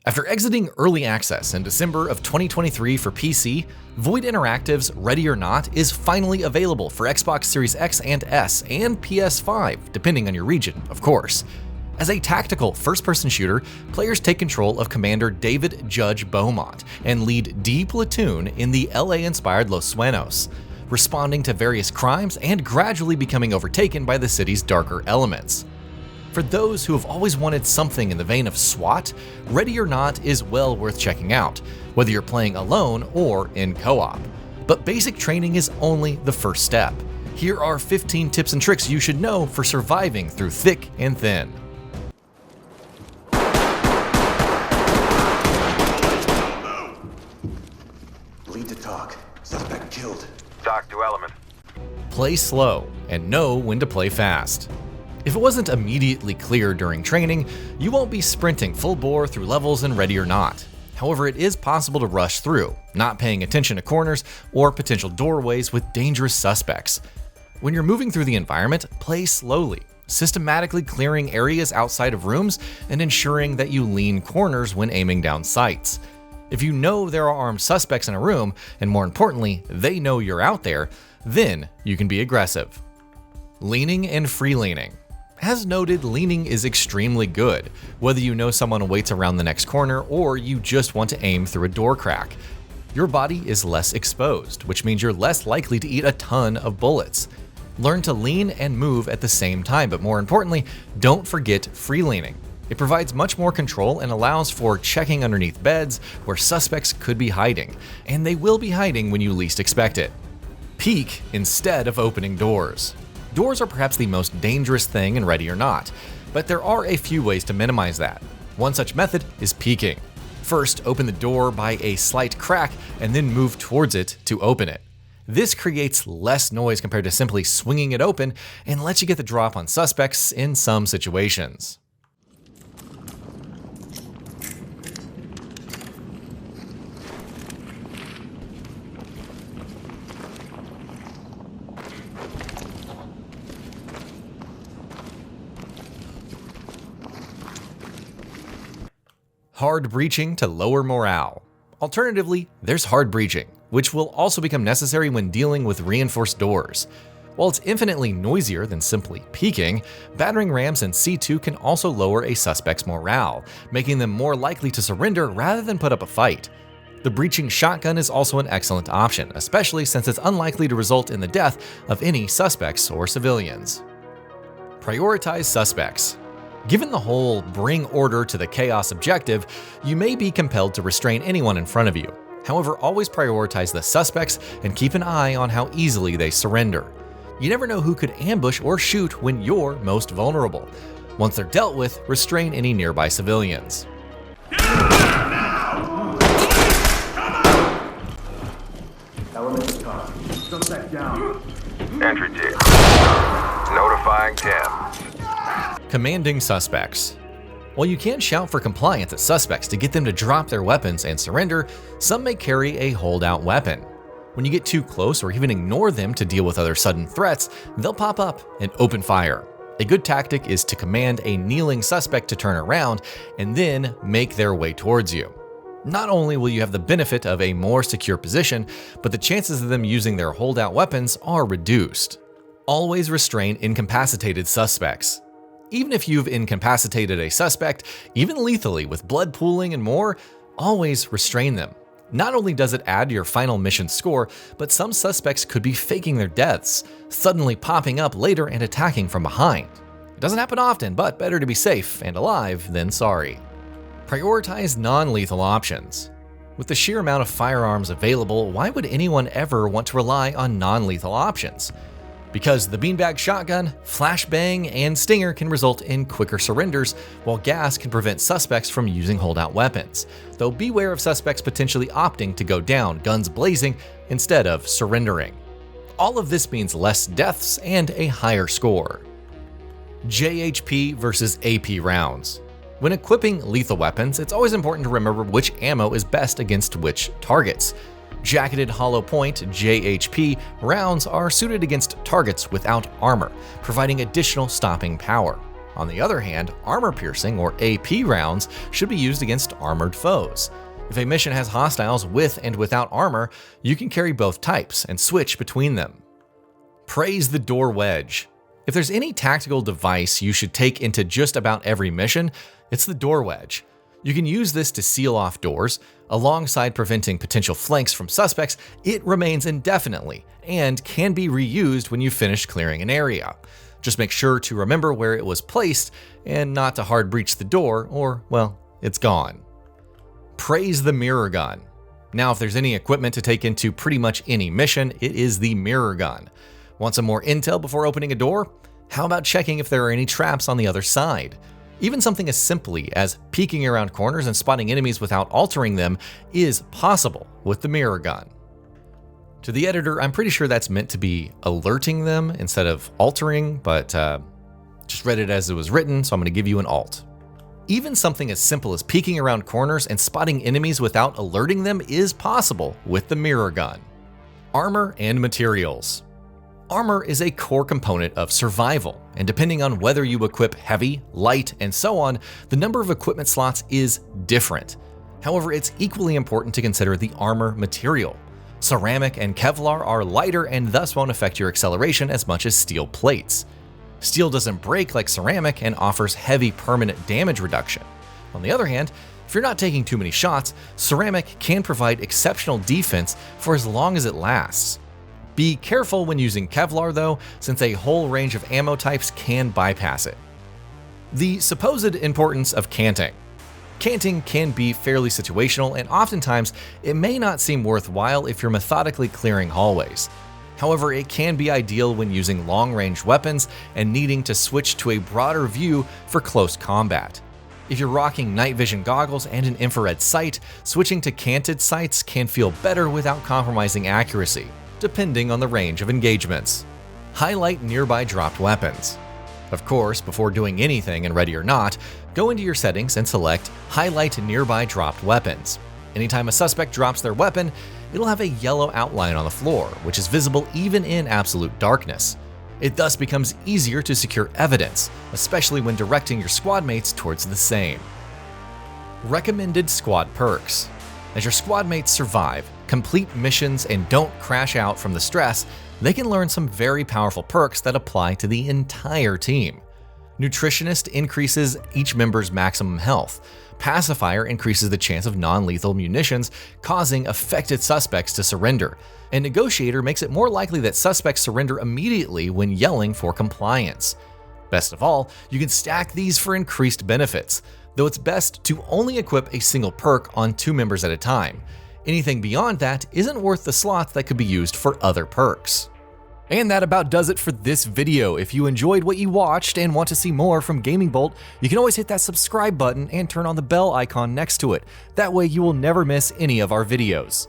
After exiting early access in December of 2023 for PC, Void Interactive's Ready or Not is finally available for Xbox Series X and S and PS5, depending on your region, of course. As a tactical first-person shooter, players take control of Commander David Judge Beaumont and lead D Platoon in the LA-inspired Los Sueños, responding to various crimes and gradually becoming overtaken by the city's darker elements. For those who have always wanted something in the vein of SWAT, Ready or Not is well worth checking out, whether you're playing alone or in co-op. But basic training is only the first step. Here are 15 tips and tricks you should know for surviving through thick and thin. Lead to talk. Suspect killed. Talk to element. Play slow and know when to play fast. If it wasn't immediately clear during training, you won't be sprinting full bore through levels in Ready or Not. However, it is possible to rush through, not paying attention to corners or potential doorways with dangerous suspects. When you're moving through the environment, play slowly, systematically clearing areas outside of rooms and ensuring that you lean corners when aiming down sights. If you know there are armed suspects in a room, and more importantly, they know you're out there, then you can be aggressive. Leaning and free leaning. As noted, leaning is extremely good, whether you know someone waits around the next corner or you just want to aim through a door crack. Your body is less exposed, which means you're less likely to eat a ton of bullets. Learn to lean and move at the same time, but more importantly, don't forget free leaning. It provides much more control and allows for checking underneath beds where suspects could be hiding, and they will be hiding when you least expect it. Peek instead of opening doors. Doors are perhaps the most dangerous thing in Ready or Not, but there are a few ways to minimize that. One such method is peeking. First, open the door by a slight crack and then move towards it to open it. This creates less noise compared to simply swinging it open and lets you get the drop on suspects in some situations. Hard breaching to lower morale. Alternatively, there's hard breaching, which will also become necessary when dealing with reinforced doors. While it's infinitely noisier than simply peeking, battering rams and C2 can also lower a suspect's morale, making them more likely to surrender rather than put up a fight. The breaching shotgun is also an excellent option, especially since it's unlikely to result in the death of any suspects or civilians. Prioritize suspects. Given the whole bring order to the chaos objective, you may be compelled to restrain anyone in front of you. However, always prioritize the suspects and keep an eye on how easily they surrender. You never know who could ambush or shoot when you're most vulnerable. Once they're dealt with, restrain any nearby civilians. Element to talk. Suspect down. Entry team. Notifying Cam. Commanding suspects. While you can shout for compliance at suspects to get them to drop their weapons and surrender, some may carry a holdout weapon. When you get too close or even ignore them to deal with other sudden threats, they'll pop up and open fire. A good tactic is to command a kneeling suspect to turn around and then make their way towards you. Not only will you have the benefit of a more secure position, but the chances of them using their holdout weapons are reduced. Always restrain incapacitated suspects. Even if you've incapacitated a suspect, even lethally with blood pooling and more, always restrain them. Not only does it add to your final mission score, but some suspects could be faking their deaths, suddenly popping up later and attacking from behind. It doesn't happen often, but better to be safe and alive than sorry. Prioritize non-lethal options. With the sheer amount of firearms available, why would anyone ever want to rely on non-lethal options? Because the beanbag shotgun, flashbang, and stinger can result in quicker surrenders, while gas can prevent suspects from using holdout weapons, though beware of suspects potentially opting to go down guns blazing instead of surrendering. All of this means less deaths and a higher score. JHP versus AP rounds. When equipping lethal weapons, it's always important to remember which ammo is best against which targets. Jacketed hollow point JHP rounds are suited against targets without armor, providing additional stopping power. On the other hand, armor-piercing or AP rounds should be used against armored foes. If a mission has hostiles with and without armor, you can carry both types and switch between them. Praise the Door Wedge. If there's any tactical device you should take into just about every mission, it's the Door Wedge. You can use this to seal off doors. Alongside preventing potential flanks from suspects, it remains indefinitely and can be reused when you finish clearing an area. Just make sure to remember where it was placed and not to hard breach the door or, well, it's gone. Praise the mirror gun. Now, if there's any equipment to take into pretty much any mission, it is the mirror gun. Want some more intel before opening a door? How about checking if there are any traps on the other side? Even something as simply as peeking around corners and spotting enemies without altering them is possible with the mirror gun. To the editor, I'm pretty sure that's meant to be alerting them instead of altering, but just read it as it was written, so I'm going to give you an alt. Even something as simple as peeking around corners and spotting enemies without alerting them is possible with the mirror gun. Armor and materials. Armor is a core component of survival, and depending on whether you equip heavy, light, and so on, the number of equipment slots is different. However, it's equally important to consider the armor material. Ceramic and Kevlar are lighter and thus won't affect your acceleration as much as steel plates. Steel doesn't break like ceramic and offers heavy permanent damage reduction. On the other hand, if you're not taking too many shots, ceramic can provide exceptional defense for as long as it lasts. Be careful when using Kevlar though, since a whole range of ammo types can bypass it. The supposed importance of canting. Canting can be fairly situational, and oftentimes it may not seem worthwhile if you're methodically clearing hallways. However, it can be ideal when using long-range weapons and needing to switch to a broader view for close combat. If you're rocking night vision goggles and an infrared sight, switching to canted sights can feel better without compromising accuracy, depending on the range of engagements. Highlight nearby dropped weapons. Of course, before doing anything in Ready or Not, go into your settings and select Highlight Nearby Dropped Weapons. Anytime a suspect drops their weapon, it'll have a yellow outline on the floor, which is visible even in absolute darkness. It thus becomes easier to secure evidence, especially when directing your squad mates towards the same. Recommended squad perks. As your squad mates survive, complete missions, and don't crash out from the stress, they can learn some very powerful perks that apply to the entire team. Nutritionist increases each member's maximum health. Pacifier increases the chance of non-lethal munitions, causing affected suspects to surrender. And Negotiator makes it more likely that suspects surrender immediately when yelling for compliance. Best of all, you can stack these for increased benefits, though it's best to only equip a single perk on 2 members at a time. Anything beyond that isn't worth the slots that could be used for other perks. And that about does it for this video. If you enjoyed what you watched and want to see more from GamingBolt, you can always hit that subscribe button and turn on the bell icon next to it. That way you will never miss any of our videos.